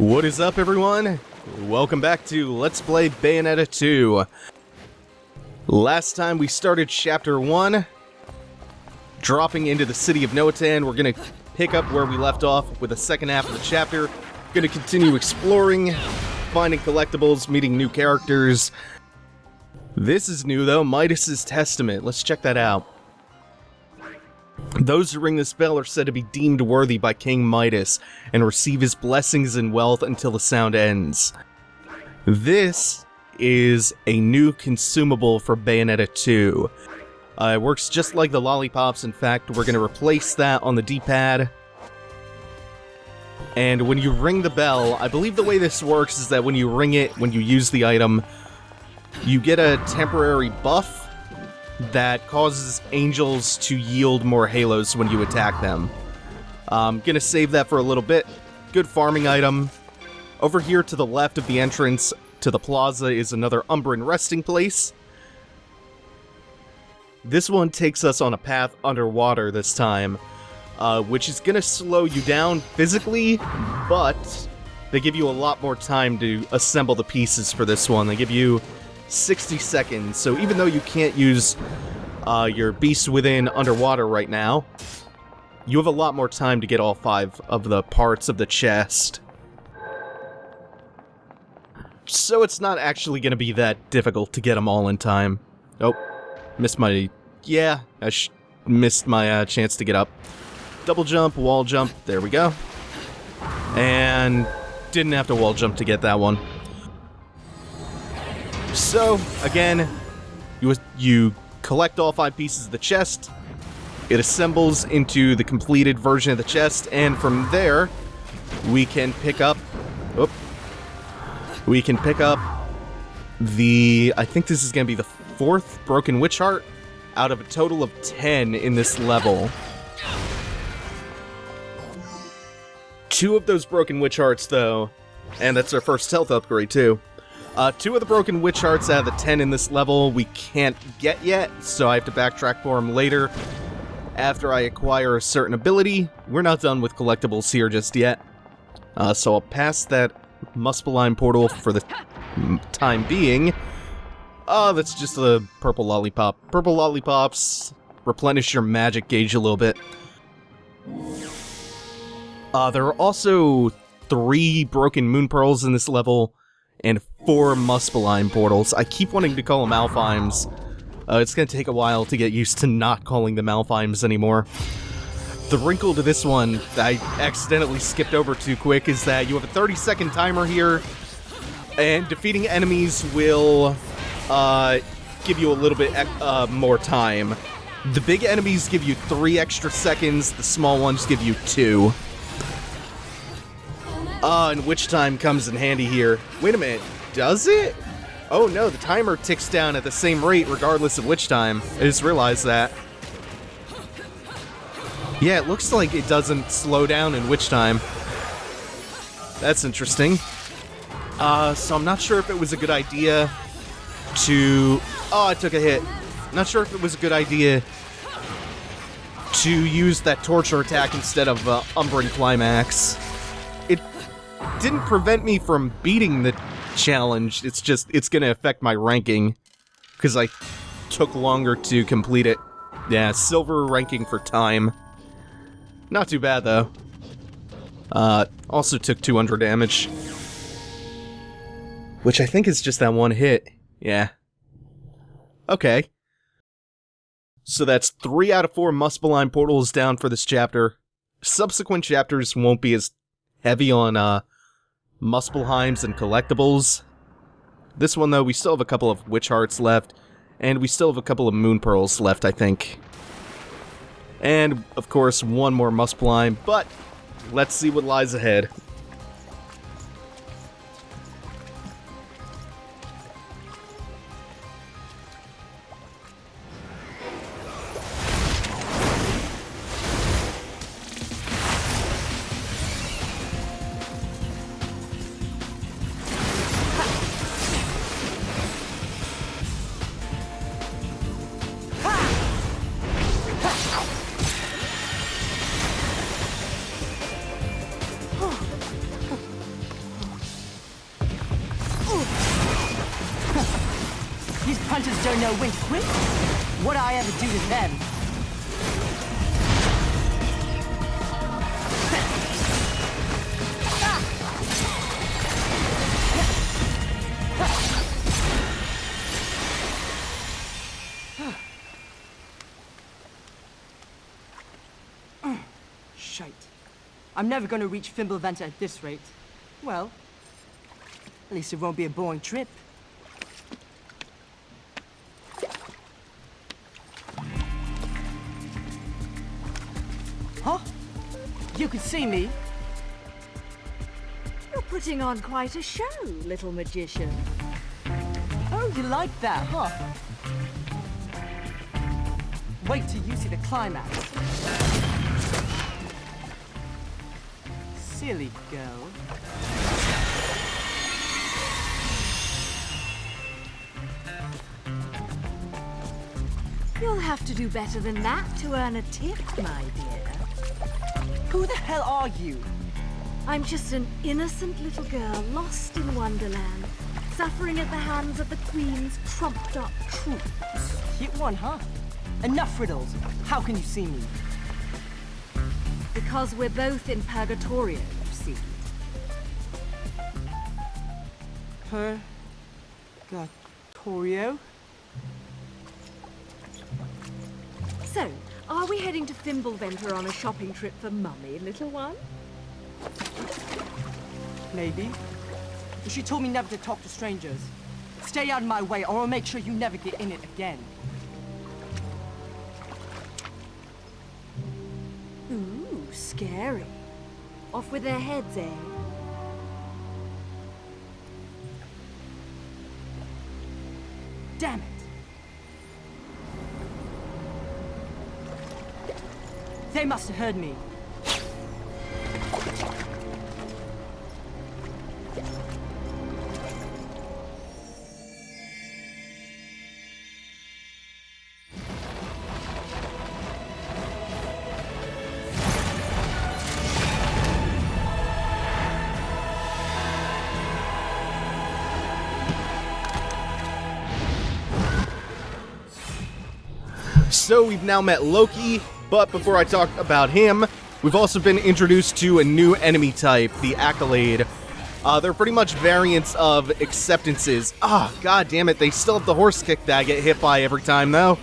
What is up, everyone? Welcome back to Let's Play Bayonetta 2. Last time we started Chapter 1, dropping into the city of Noatan. We're gonna pick up where we left off with the second half of the chapter. Gonna continue exploring, finding collectibles, meeting new characters. This is new, though, Midas's Testament. Let's check that out. Those who ring this bell are said to be deemed worthy by King Midas and receive his blessings and wealth until the sound ends. This is a new consumable for Bayonetta 2. It works just like the lollipops. In fact, we're going to replace that on the D-pad. And when you ring the bell, I believe the way this works is that when you ring it, when you use the item, you get a temporary buff that causes angels to yield more halos when you attack them. I'm gonna save that for a little bit. Good farming item. Over here to the left of the entrance to the plaza is another Umbran resting place. This one takes us on a path underwater this time, which is gonna slow you down physically, but they give you a lot more time to assemble the pieces for this one. They give you 60 seconds, so even though you can't use your Beast Within underwater right now, you have a lot more time to get all 5 of the parts of the chest. So it's not actually going to be that difficult to get them all in time. Oh, missed my... yeah, I missed my chance to get up. Double jump, wall jump, there we go. And didn't have to wall jump to get that one. So, again, you collect all 5 pieces of the chest, it assembles into the completed version of the chest, and from there, we can pick up... the... I think this is going to be the 4th Broken Witch Heart, out of a total of 10 in this level. 2 of those Broken Witch Hearts, though, and that's our first health upgrade, too. 2 of the Broken Witch Hearts out of the 10 in this level we can't get yet, so I have to backtrack for them later after I acquire a certain ability. We're not done with collectibles here just yet, so I'll pass that muspelheim portal for the time being. That's just a purple lollipop. Purple lollipops replenish your magic gauge a little bit. There are also 3 broken moon pearls in this level, and 4 muspelheim portals. I keep wanting to call them Alfheims. It's gonna take a while to get used to not calling them Alfheims anymore. The wrinkle to this one that I accidentally skipped over too quick is that you have a 30-second timer here, and defeating enemies will give you a little bit more time. The big enemies give you 3 extra seconds, the small ones give you 2. And which time comes in handy here. Wait a minute, does it? Oh no, the timer ticks down at the same rate regardless of which time. I just realized that. Yeah, it looks like it doesn't slow down in which time. That's interesting. So I'm not sure if it was a good idea to... oh, I took a hit. Not sure if it was a good idea to use that torture attack instead of Umbran Climax. It didn't prevent me from beating the challenge, it's just, it's gonna affect my ranking, because I took longer to complete it. Yeah, silver ranking for time. Not too bad, though. Also took 200 damage. Which I think is just that one hit. Yeah. Okay. So that's 3 out of 4 muspelheim portals down for this chapter. Subsequent chapters won't be as heavy on, muspelheims and collectibles. This one, though, we still have a couple of witch hearts left, and we still have a couple of moon pearls left, I think. And, of course, 1 more muspelheim, but let's see what lies ahead. Hunters don't know when to quit. What I ever do to them? Shite. I'm never gonna reach Fimbulventa at this rate. Well, at least it won't be a boring trip. Huh? You could see me. You're putting on quite a show, little magician. Oh, you like that, huh? Wait till you see the climax. Silly girl. You'll have to do better than that to earn a tip, my dear. Who the hell are you? I'm just an innocent little girl lost in Wonderland, suffering at the hands of the Queen's trumped-up troops. Hit one, huh? Enough riddles. How can you see me? Because we're both in Purgatorio, you see. Purgatorio? So, are we heading to Fimbulventa on a shopping trip for Mummy, little one? Maybe. But she told me never to talk to strangers. Stay out of my way, or I'll make sure you never get in it again. Ooh, scary. Off with their heads, eh? Damn it! They must have heard me. So we've now met Loki, but before I talk about him, we've also been introduced to a new enemy type, the Accolade. They're pretty much variants of acceptances. God damn it, they still have the horse kick that I get hit by every time, though.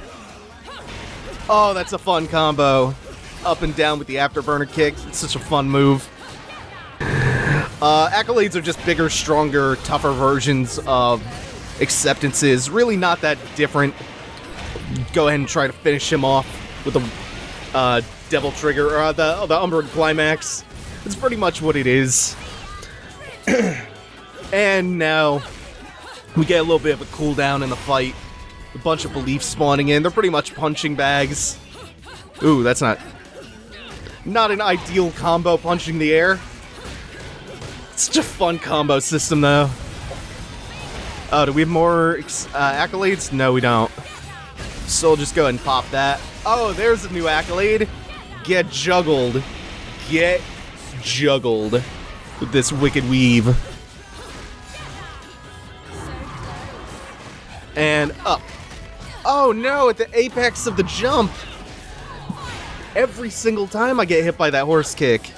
Oh, that's a fun combo. Up and down with the afterburner kick. It's such a fun move. Accolades are just bigger, stronger, tougher versions of acceptances. Really not that different. Go ahead and try to finish him off with a Devil Trigger, or the Umbran Climax. It's pretty much what it is. And now we get a little bit of a cooldown in the fight. A bunch of beliefs spawning in. They're pretty much punching bags. Ooh, that's not an ideal combo, punching the air. It's such a fun combo system, though. Oh, do we have more accolades? No, we don't. So we'll just go ahead and pop that. Oh, there's a new accolade. Get juggled. Get juggled with this wicked weave. And up. Oh no, at the apex of the jump. Every single time I get hit by that horse kick.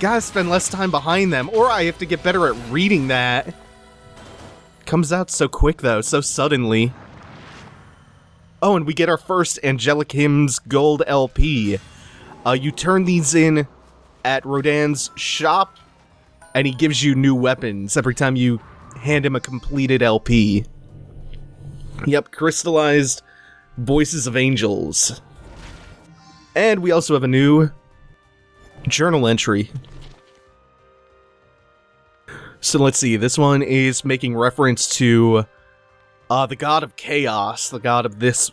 Gotta spend less time behind them, or I have to get better at reading that. Comes out so quick though, so suddenly. Oh, and we get our first Angelic Hymns Gold LP. You turn these in at Rodin's shop, and he gives you new weapons every time you hand him a completed LP. Yep, crystallized Voices of Angels. And we also have a new journal entry. So let's see, this one is making reference to the god of chaos, the god of this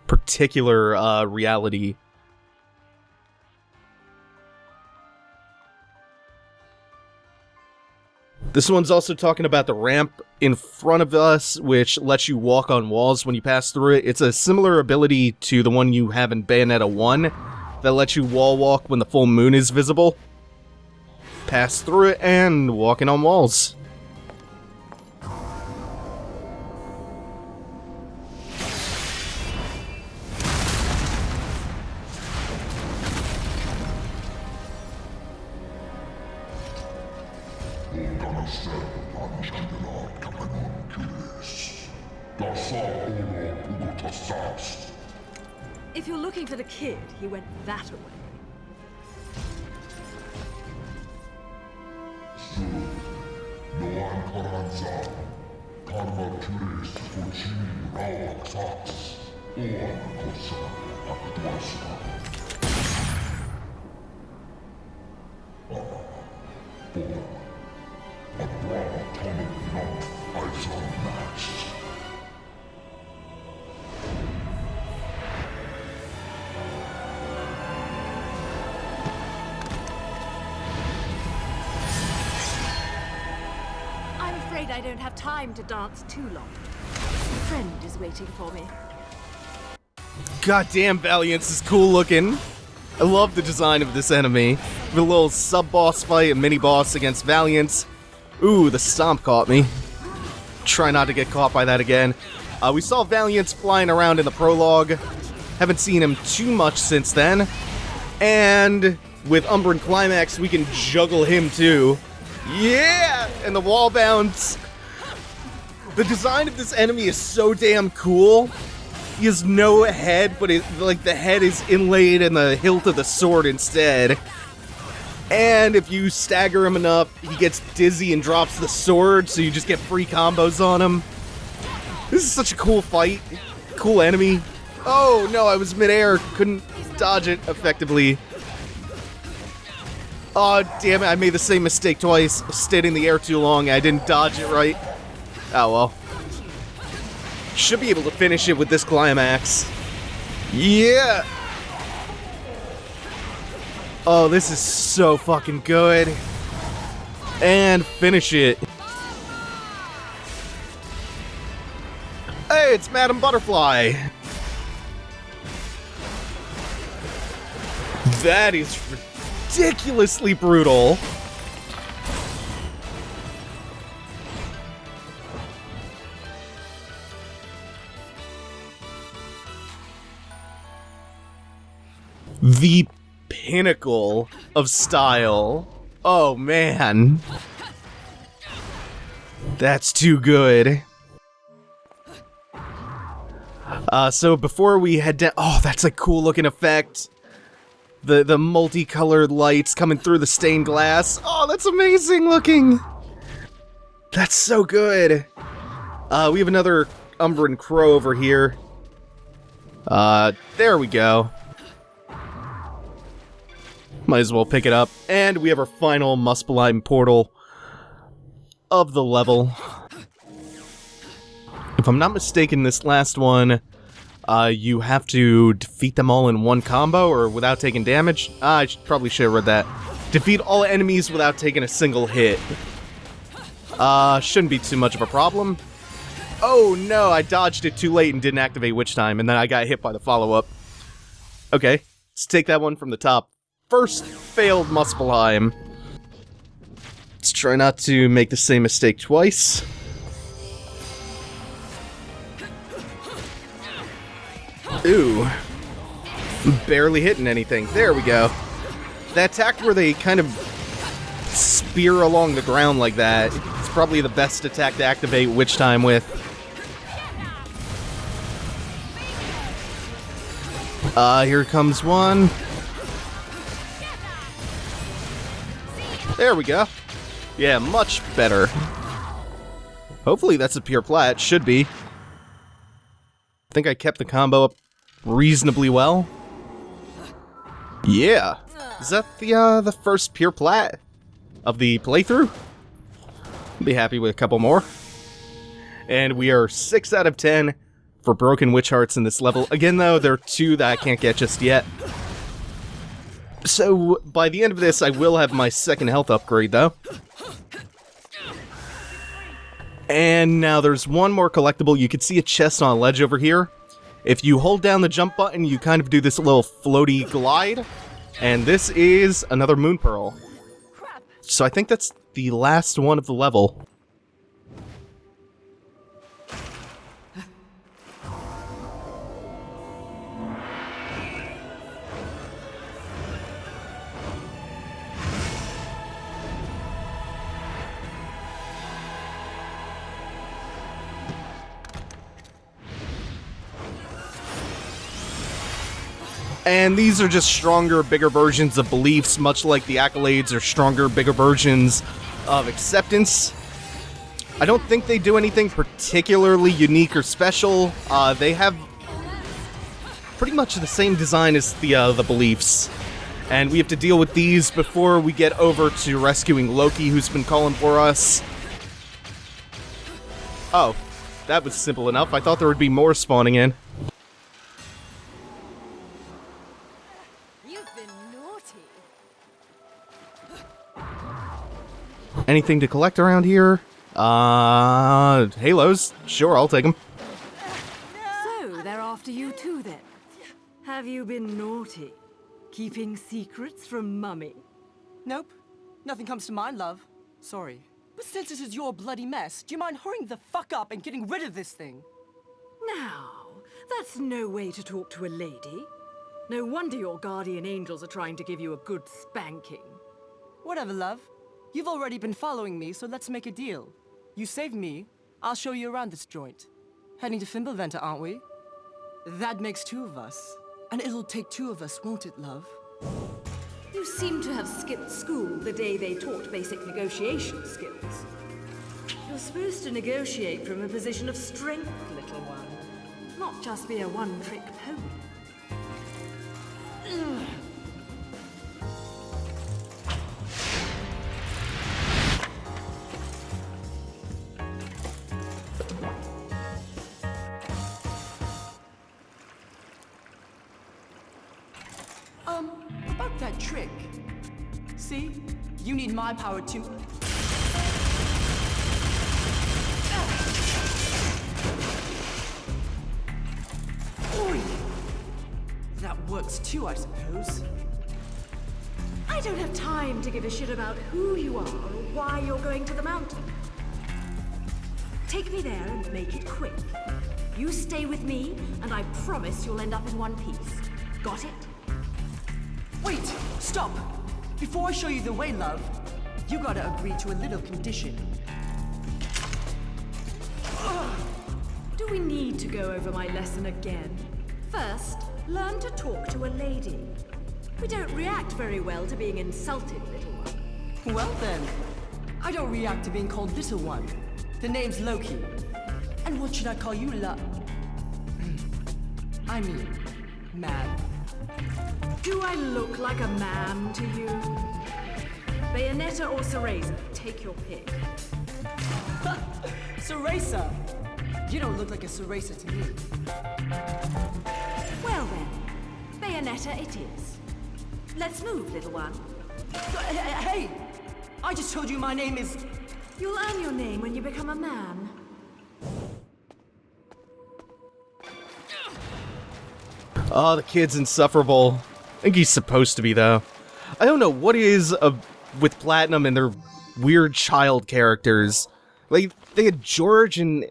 particular reality. This one's also talking about the ramp in front of us, which lets you walk on walls when you pass through it. It's a similar ability to the one you have in Bayonetta 1 that lets you wall walk when the full moon is visible. Pass through it and walking on walls. If you're looking for the kid, he went that away. I'm afraid I don't have time to dance too long. A friend is waiting for me. Goddamn, Valiance is cool looking. I love the design of this enemy. The little sub-boss fight and mini-boss against Valiance. Ooh, the stomp caught me. Try not to get caught by that again. We saw Valiance flying around in the prologue. Haven't seen him too much since then. And with Umbran Climax, we can juggle him too. Yeah! And the wall bounce. The design of this enemy is so damn cool. He has no head, but the head is inlaid in the hilt of the sword instead. And if you stagger him enough, he gets dizzy and drops the sword, so you just get free combos on him. This is such a cool fight. Cool enemy. Oh no, I was midair. Couldn't dodge it effectively. Oh damn it, I made the same mistake twice. Stayed in the air too long, I didn't dodge it right. Oh well. Should be able to finish it with this climax. Yeah! Oh, this is so fucking good. And finish it. Hey, it's Madam Butterfly. That is ridiculously brutal. The pinnacle of style. Oh man. That's too good. So before we head down, oh, that's a cool looking effect. The multicolored lights coming through the stained glass. Oh, that's amazing looking. That's so good. We have another Umbran Crow over here. There we go. Might as well pick it up. And we have our final muspelheim portal of the level. If I'm not mistaken, this last one, you have to defeat them all in one combo or without taking damage. I probably should have read that. Defeat all enemies without taking a single hit. Shouldn't be too much of a problem. Oh no, I dodged it too late and didn't activate Witch Time, and then I got hit by the follow-up. Okay, let's take that one from the top. First failed muspelheim. Let's try not to make the same mistake twice. Ooh. Barely hitting anything. There we go. That attack where they kind of spear along the ground like that, it's probably the best attack to activate Witch Time with. Here comes one. There we go. Yeah, much better. Hopefully that's a pure plat. Should be. I think I kept the combo up reasonably well. Yeah. Is that the first pure plat of the playthrough? I'll be happy with a couple more. And we are 6 out of 10 for Broken Witch Hearts in this level. Again, though, there are 2 that I can't get just yet. So, by the end of this, I will have my second health upgrade, though. And now there's one more collectible. You can see a chest on a ledge over here. If you hold down the jump button, you kind of do this little floaty glide. And this is another Moon Pearl. So I think that's the last one of the level. And these are just stronger, bigger versions of beliefs, much like the accolades are stronger, bigger versions of acceptance. I don't think they do anything particularly unique or special. They have pretty much the same design as the beliefs. And we have to deal with these before we get over to rescuing Loki, who's been calling for us. Oh, that was simple enough. I thought there would be more spawning in. You've been naughty. Anything to collect around here? Halos. Sure, I'll take them. So, they're after you too then? Have you been naughty? Keeping secrets from Mummy? Nope. Nothing comes to mind, love. Sorry. But since this is your bloody mess, do you mind hurrying the fuck up and getting rid of this thing? Now, that's no way to talk to a lady. No wonder your guardian angels are trying to give you a good spanking. Whatever, love. You've already been following me, so let's make a deal. You save me, I'll show you around this joint. Heading to Fimbulventr, aren't we? That makes two of us. And it'll take two of us, won't it, love? You seem to have skipped school the day they taught basic negotiation skills. You're supposed to negotiate from a position of strength, little one. Not just be a one-trick pony. About that trick. See? You need my power to... Oi! That works too, I suppose. I don't have time to give a shit about who you are or why you're going to the mountain. Take me there and make it quick. You stay with me, and I promise you'll end up in one piece. Got it? Wait! Stop! Before I show you the way, love, you gotta agree to a little condition. Do we need to go over my lesson again? First, learn to talk to a lady. We don't react very well to being insulted, little one. Well then, I don't react to being called little one. The name's Loki. And what should I call you, I mean, man. Do I look like a ma'am to you? Bayonetta or Cereza? Take your pick. Cereza! You don't look like a Cereza to me. Well then, Bayonetta it is. Let's move, little one. Hey! I just told you my name is... You'll earn your name when you become a man. Oh, the kid's insufferable. I think he's supposed to be, though. I don't know what is with Platinum and their weird child characters. Like, they had George in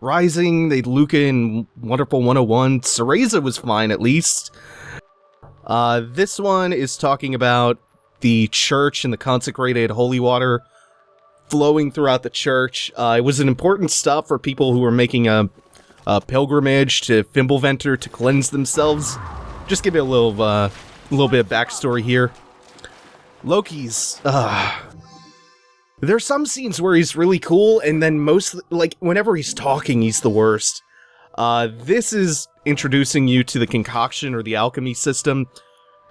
Rising, they had Luca in Wonderful 101. Cereza was fine, at least. This one is talking about the church and the consecrated holy water flowing throughout the church. It was an important stop for people who were making a pilgrimage to Fimbulventr to cleanse themselves. Just give it a little bit of backstory here. Loki's, there's some scenes where he's really cool, and then whenever he's talking, he's the worst. This is introducing you to the concoction or the alchemy system.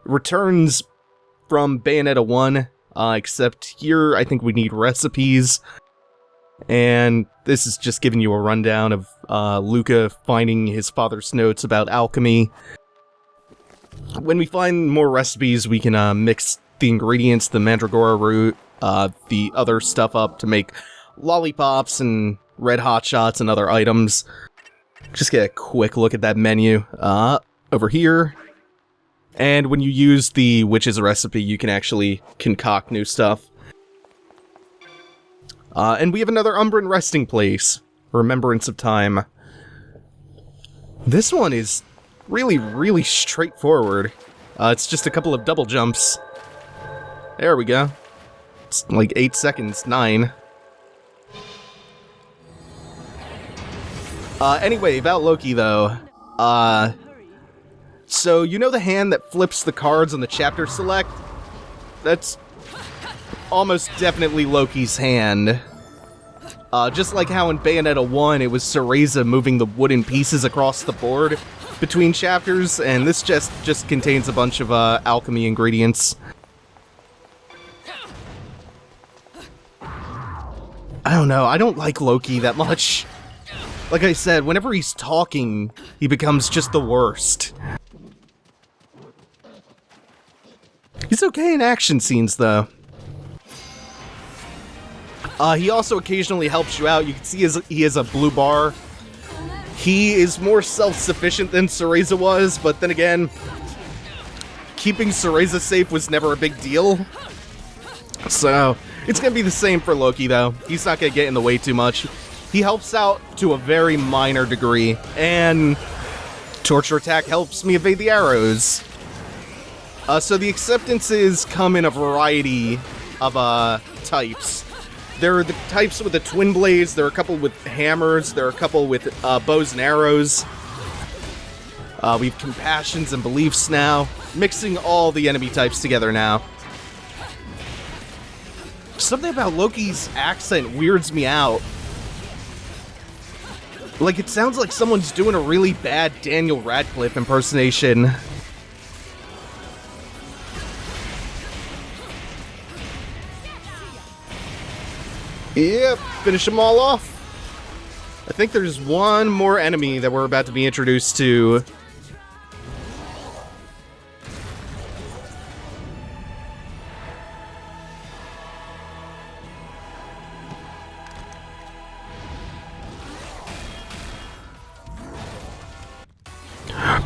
Returns from Bayonetta 1, except here I think we need recipes. And this is just giving you a rundown of Luca finding his father's notes about alchemy. When we find more recipes, we can mix the ingredients, the mandragora root, the other stuff up to make lollipops and red hot shots and other items. Just get a quick look at that menu over here. And when you use the witch's recipe, you can actually concoct new stuff. And we have another Umbran resting place, Remembrance of Time. This one is really, really straightforward. It's just a couple of double jumps. There we go. It's like 8 seconds, 9. Anyway, about Loki, though. So, you know the hand that flips the cards on the chapter select? That's almost definitely Loki's hand. Just like how in Bayonetta 1, it was Cereza moving the wooden pieces across the board between chapters, and this just contains a bunch of alchemy ingredients. I don't know, I don't like Loki that much. Like I said, whenever he's talking, he becomes just the worst. He's okay in action scenes, though. He also occasionally helps you out. You can see he has a blue bar. He is more self-sufficient than Cereza was, but then again, keeping Cereza safe was never a big deal. So, it's gonna be the same for Loki, though. He's not gonna get in the way too much. He helps out to a very minor degree, and Torture Attack helps me evade the arrows. So the acceptances come in a variety of types. There are the types with the twin blades, there are a couple with hammers, there are a couple with bows and arrows. We have compassions and beliefs now, mixing all the enemy types together now. Something about Loki's accent weirds me out. Like, it sounds like someone's doing a really bad Daniel Radcliffe impersonation. Yep, finish them all off. I think there's one more enemy that we're about to be introduced to.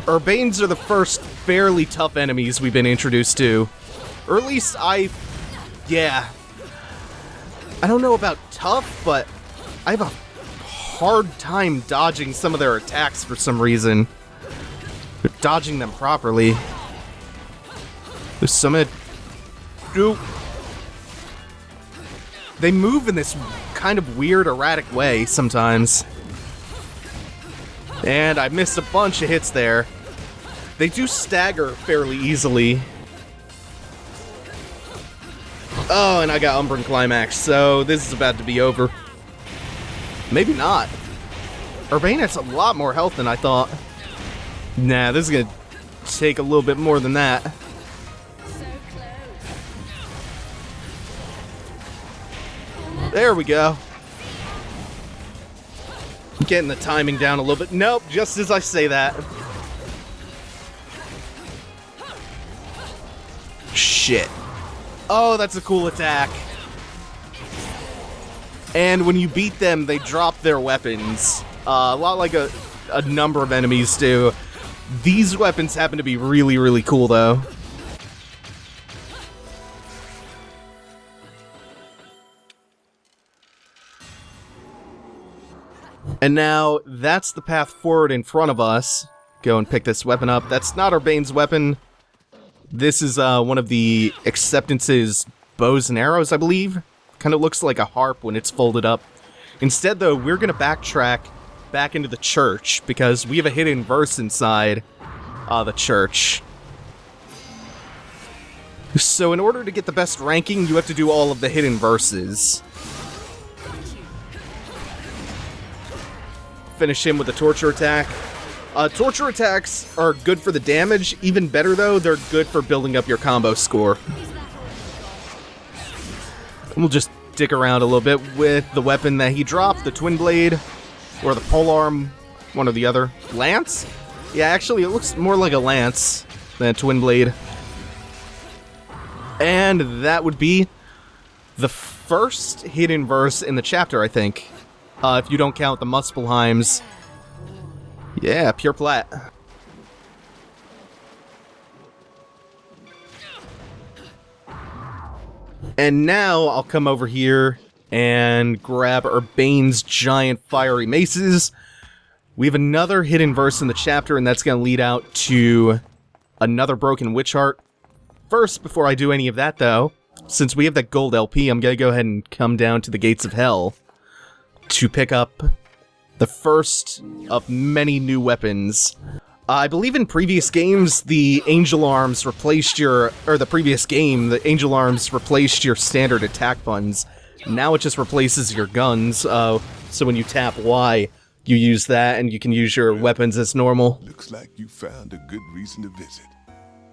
Urbanes are the first fairly tough enemies we've been introduced to. Or at least yeah. I don't know about tough, but I have a hard time dodging some of their attacks for some reason. They're dodging them properly. There's some they move in this kind of weird, erratic way sometimes. And I missed a bunch of hits there. They do stagger fairly easily. Oh, and I got Umbran Climax, so this is about to be over. Maybe not. Urbane has a lot more health than I thought. Nah, this is gonna take a little bit more than that. There we go. Getting the timing down a little bit. Nope, just as I say that. Shit. Oh, that's a cool attack. And when you beat them, they drop their weapons. A lot like a number of enemies do. These weapons happen to be really, really cool, though. And now, that's the path forward in front of us. Go and pick this weapon up. That's not Urbane's weapon. This is one of the Acceptance's bows and arrows, I believe. Kind of looks like a harp when it's folded up. Instead, though, we're going to backtrack back into the church, because we have a hidden verse inside the church. So in order to get the best ranking, you have to do all of the hidden verses. Finish him with a torture attack. Torture attacks are good for the damage. Even better, though, they're good for building up your combo score. We'll just dick around a little bit with the weapon that he dropped, the Twin Blade, or the Polearm, one or the other. Lance? Yeah, actually, it looks more like a Lance than a Twin Blade. And that would be the first hidden verse in the chapter, I think. If you don't count the muspelheims. Yeah, pure plat. And now I'll come over here and grab Urbane's giant fiery maces. We have another hidden verse in the chapter, and that's going to lead out to another broken witch heart. First, before I do any of that, though, since we have that gold LP, I'm going to go ahead and come down to the gates of hell to pick up the first of many new weapons. I believe in previous games, the Angel Arms replaced your... Or the previous game, the Angel Arms replaced your standard attack buttons. Now it just replaces your guns, so when you tap Y, you use that, and you can use your weapons as normal. Looks like you found a good reason to visit.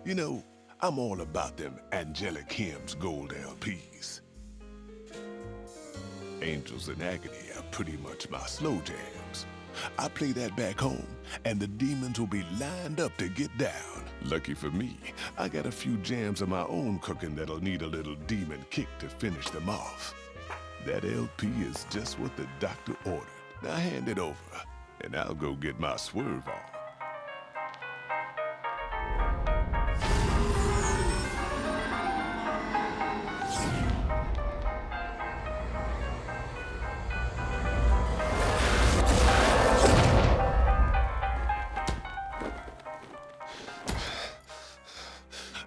You know, I'm all about them Angelic Hymns Gold LPs. Angels in Agony are pretty much my slow jams. I play that back home, and the demons will be lined up to get down. Lucky for me, I got a few jams of my own cooking that'll need a little demon kick to finish them off. That LP is just what the doctor ordered. Now hand it over, and I'll go get my swerve on.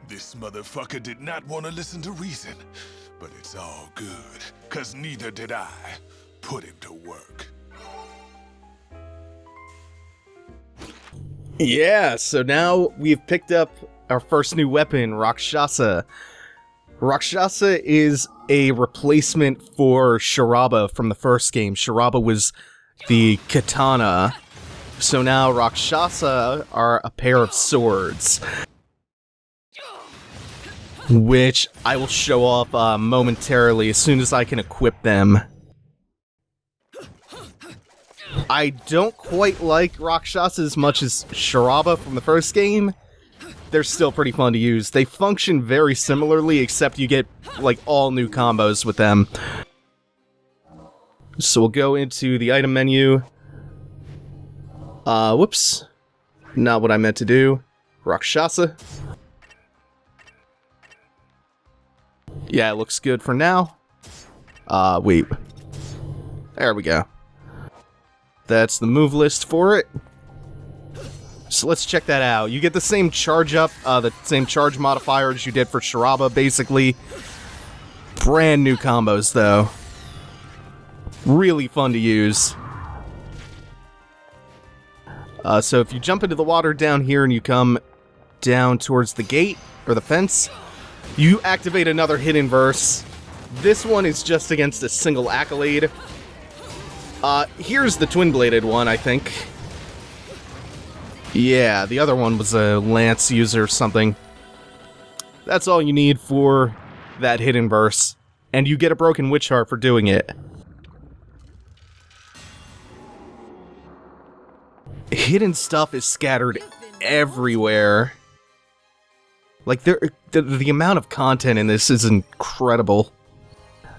This motherfucker did not want to listen to reason, but it's all good, 'cause neither did I. Put him to work. Yeah, so now we've picked up our first new weapon, Rakshasa. Rakshasa is a replacement for Sharaba from the first game. Sharaba was the katana, so now Rakshasa are a pair of swords, which I will show off momentarily as soon as I can equip them. I don't quite like Rakshasa as much as Sharaba from the first game. They're still pretty fun to use. They function very similarly, except you get, like, all new combos with them. So we'll go into the item menu. Whoops. Not what I meant to do. Rakshasa. Yeah, it looks good for now. Wait. There we go. That's the move list for it. So let's check that out. You get the same charge up, the same charge modifier as you did for Sharaba, basically. Brand new combos, though. Really fun to use. So if you jump into the water down here and you come down towards the gate, or the fence, you activate another hidden verse. This one is just against a single accolade. Here's the twin-bladed one, I think. Yeah, the other one was a lance user or something. That's all you need for that hidden verse. And you get a broken witch heart for doing it. Hidden stuff is scattered everywhere. Like, the amount of content in this is incredible.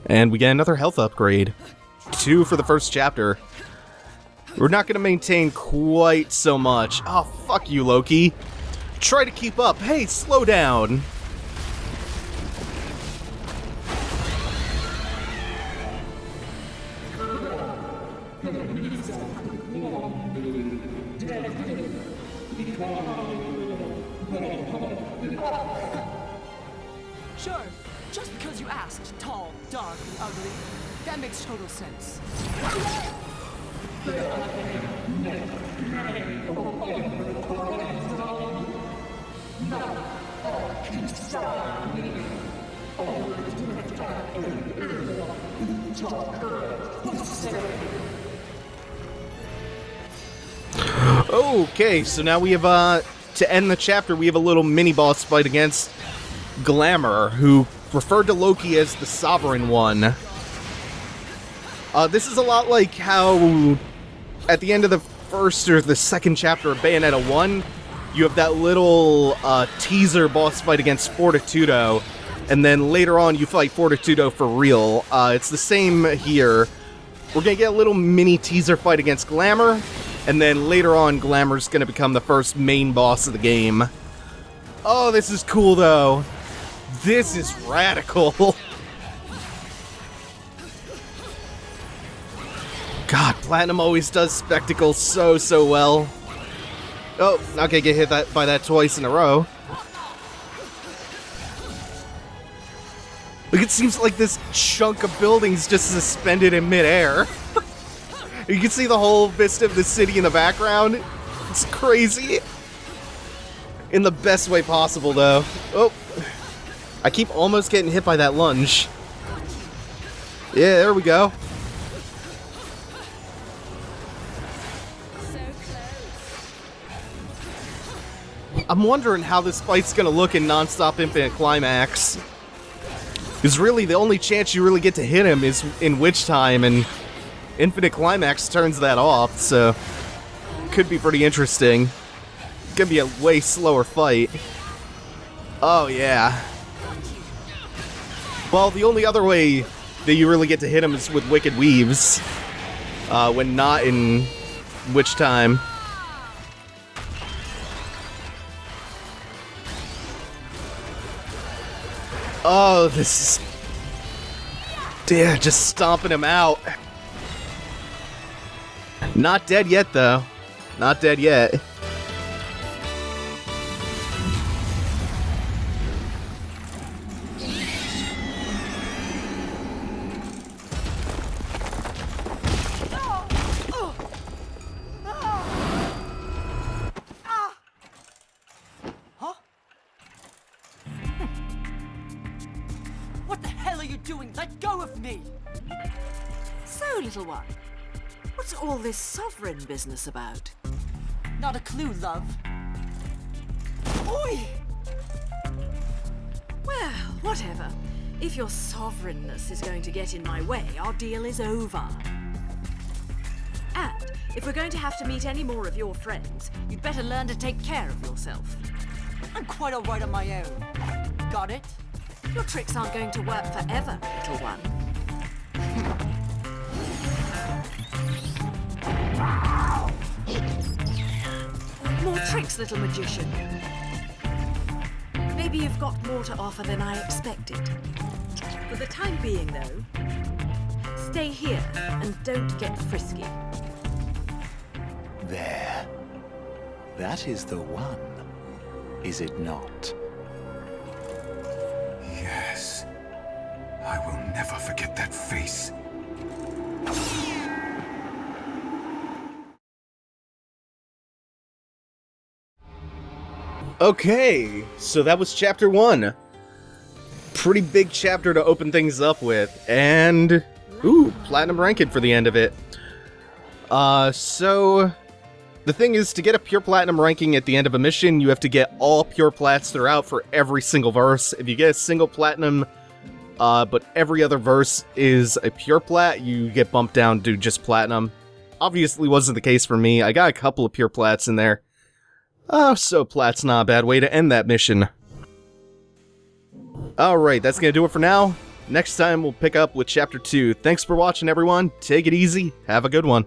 And we get another health upgrade. 2 for the first chapter. We're not going to maintain quite so much. Oh, fuck you, Loki. Try to keep up. Hey, slow down. Sure, just because you asked, tall, dark, and ugly, that makes total sense. Okay, so now we have, to end the chapter, we have a little mini-boss fight against Glamor, who referred to Loki as the Sovereign One. This is a lot like how, at the end of the first or the second chapter of Bayonetta 1, you have that little, teaser boss fight against Fortitudo, and then later on you fight Fortitudo for real. It's the same here. We're gonna get a little mini teaser fight against Glamor, and then later on Glamor's gonna become the first main boss of the game. Oh, this is cool though. This is radical. God, Platinum always does spectacles so well. Oh, not gonna get hit by that twice in a row. Look, it seems like this chunk of building's just suspended in midair. You can see the whole vista of the city in the background. It's crazy. In the best way possible, though. Oh. I keep almost getting hit by that lunge. Yeah, there we go. I'm wondering how this fight's gonna look in Non-Stop Infinite Climax. Because really, the only chance you really get to hit him is in Witch Time, and Infinite Climax turns that off, so... Could be pretty interesting. Gonna be a way slower fight. Oh, yeah. Well, the only other way that you really get to hit him is with Wicked Weaves. When not in Witch Time. Oh, this is... Yeah, just stomping him out. Not dead yet, though. Not dead yet. What the hell are you doing? Let go of me! So, little one, what's all this sovereign business about? Not a clue, love. Oi! Well, whatever. If your sovereignness is going to get in my way, our deal is over. And if we're going to have to meet any more of your friends, you'd better learn to take care of yourself. I'm quite alright on my own. Got it? Your tricks aren't going to work forever, little one. More tricks, little magician. Maybe you've got more to offer than I expected. For the time being, though, stay here and don't get frisky. There. That is the one, is it not? Yes. I will never forget that face. Okay, so that was chapter 1. Pretty big chapter to open things up with, and... Ooh, platinum ranking for the end of it. So... The thing is, to get a pure platinum ranking at the end of a mission, you have to get all pure plats throughout for every single verse. If you get a single platinum, but every other verse is a pure plat, you get bumped down to just platinum. Obviously wasn't the case for me. I got a couple of pure plats in there. Oh, so plat's not a bad way to end that mission. Alright, that's gonna do it for now. Next time we'll pick up with chapter 2. Thanks for watching, everyone. Take it easy. Have a good one.